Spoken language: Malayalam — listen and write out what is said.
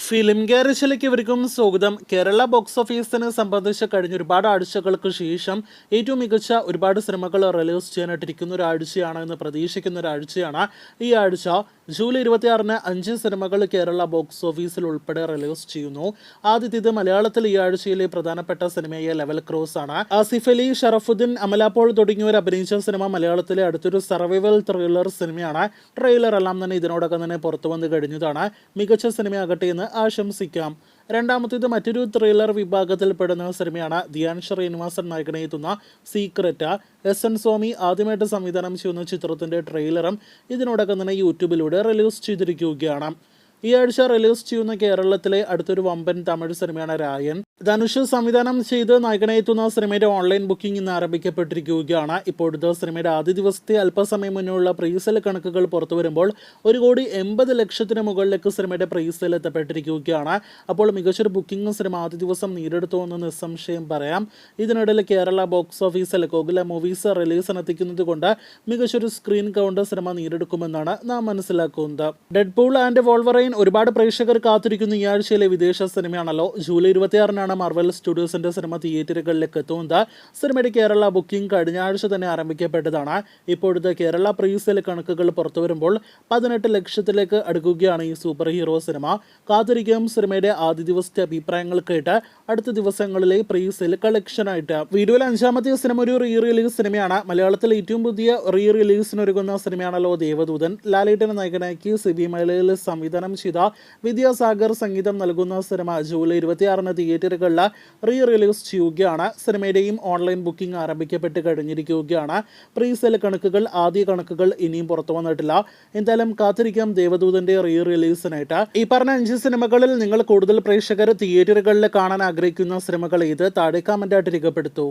ഫിലിം ഗാരേജിലേക്ക് ഇവർക്കും സ്വാഗതം. കേരള ബോക്സ് ഓഫീസിനെ സംബന്ധിച്ച് കഴിഞ്ഞ ഒരുപാട് ആഴ്ചകൾക്ക് ശേഷം ഏറ്റവും മികച്ച ഒരുപാട് സിനിമകൾ റിലീസ് ചെയ്യാനായിട്ടിരിക്കുന്ന ഒരാഴ്ചയാണ് എന്ന് പ്രതീക്ഷിക്കുന്ന ഒരാഴ്ചയാണ് ഈ ആഴ്ച. ജൂലൈ 26-ന് 5 സിനിമകൾ കേരള ബോക്സ് ഓഫീസിൽ ഉൾപ്പെടെ റിലീസ് ചെയ്യുന്നു. ആദ്യത്തേത് മലയാളത്തിൽ ഈ ആഴ്ചയിലെ പ്രധാനപ്പെട്ട സിനിമയായ ലെവൽ ക്രോസ് ആണ്. ആസിഫ് അലി, ഷറഫുദ്ദീൻ, അമല പോൾ തുടങ്ങിയവർ അഭിനയിച്ച സിനിമ മലയാളത്തിലെ അടുത്തൊരു സർവൈവൽ ത്രില്ലർ സിനിമയാണ്. ട്രെയിലർ എല്ലാം തന്നെ ഇതിനോടൊപ്പം തന്നെ പുറത്തു വന്ന് കഴിഞ്ഞതാണ്. മികച്ച സിനിമയാകട്ടെ എന്ന് ആശംസിക്കാം. രണ്ടാമത്തേത് മറ്റൊരു ത്രില്ലർ വിഭാഗത്തിൽപ്പെടുന്ന സിനിമയാണ്. ധ്യാൻ ശ്രീനിവാസൻ നായകനെത്തുന്ന സീക്രറ്റ്. എൻ സ്വാമി ആദ്യമായിട്ട് സംവിധാനം ചെയ്യുന്ന ചിത്രത്തിന്റെ ട്രെയിലറും ഇതിനോടകം തന്നെ യൂട്യൂബിലൂടെ റിലീസ് ചെയ്തിരിക്കുകയാണ്. ഈ ആഴ്ച റിലീസ് ചെയ്യുന്ന കേരളത്തിലെ അടുത്തൊരു വമ്പൻ തമിഴ് സിനിമയാണ് രായൻ. ധനുഷ് സംവിധാനം ചെയ്ത് നായകനെത്തുന്ന സിനിമയുടെ ഓൺലൈൻ ബുക്കിംഗ് ഇന്ന് ആരംഭിക്കപ്പെട്ടിരിക്കുകയാണ്. ഇപ്പോഴത്തെ സിനിമയുടെ ആദ്യ ദിവസത്തെ അല്പസമയം മുന്നുള്ള പ്രീസെൽ കണക്കുകൾ പുറത്തു വരുമ്പോൾ 1,80,00,000 മുകളിലേക്ക് സിനിമയുടെ പ്രീസെൽ എത്തപ്പെട്ടിരിക്കുകയാണ്. അപ്പോൾ മികച്ചൊരു ബുക്കിംഗ് സിനിമ ആദ്യ ദിവസം നേരിടുത്തു എന്ന് നിസ്സംശയം പറയാം. ഇതിനിടയിൽ കേരള ബോക്സ് ഓഫീസിൽ ഗോകുല മൂവീസ് റിലീസിനെത്തിക്കുന്നത് കൊണ്ട് മികച്ചൊരു സ്ക്രീൻ കൗണ്ട് സിനിമ നേരിടുക്കുമെന്നാണ് നാം മനസ്സിലാക്കുന്നത്. ഡെഡ്പൂൾ ആൻഡ് വോൾവറൈൻ ഒരുപാട് പ്രേക്ഷകർ കാത്തിരിക്കുന്ന ഈ ആഴ്ചയിലെ വിദേശ സിനിമയാണല്ലോ. ജൂലൈ 26-നാണ് മാർവൽ സ്റ്റുഡിയോസിന്റെ സിനിമ തിയേറ്ററുകളിലേക്ക് എത്തുന്നത്. സിനിമയുടെ കേരള ബുക്കിംഗ് കഴിഞ്ഞ ആഴ്ച തന്നെ ആരംഭിക്കപ്പെട്ടതാണ്. ഇപ്പോഴത്തെ കേരള പ്രീസെൽ കണക്കുകൾ പുറത്തു വരുമ്പോൾ 18 ലക്ഷത്തിലേക്ക് അടുക്കുകയാണ് ഈ സൂപ്പർ ഹീറോ സിനിമ. കാത്തിരിക്കും സിനിമയുടെ ആദ്യ ദിവസത്തെ അഭിപ്രായങ്ങൾ കേട്ട് അടുത്ത ദിവസങ്ങളിലെ പ്രീസെൽ കളക്ഷനായിട്ട്. വീഡിയോയിലെ 5-ാമത്തെ സിനിമ ഒരു റീ റിലീസ് സിനിമയാണ്. മലയാളത്തിൽ ഏറ്റവും പുതിയ റീ റിലീസിനൊരുങ്ങുന്ന സിനിമയാണല്ലോ ദേവദൂതൻ. ലാലേട്ടനെ നായകനാക്കി സിബി മലയിൽ സംവിധാനം ചെയ്ത വിദ്യാസാഗർ സംഗീതം നൽകുന്ന സിനിമ ജൂലൈ 26-ന് തിയേറ്ററുകളിൽ റീ റിലീസ് ചെയ്യുകയാണ്. സിനിമയുടെയും ഓൺലൈൻ ബുക്കിംഗ് ആരംഭിക്കപ്പെട്ട് കഴിഞ്ഞിരിക്കുകയാണ്. പ്രീസെൽ കണക്കുകൾ, ആദ്യ കണക്കുകൾ ഇനിയും പുറത്തു വന്നിട്ടില്ല. എന്തായാലും കാത്തിരിക്കാം ദേവദൂതന്റെ റീ റിലീസിനായിട്ട്. ഈ പറഞ്ഞ 5 സിനിമകളിൽ നിങ്ങൾ കൂടുതൽ പ്രേക്ഷകർ തിയേറ്ററുകളിൽ കാണാൻ ആഗ്രഹിക്കുന്ന സിനിമകൾ ഏത്? താഴെ കമന്റായിട്ട് രേഖപ്പെടുത്തൂ.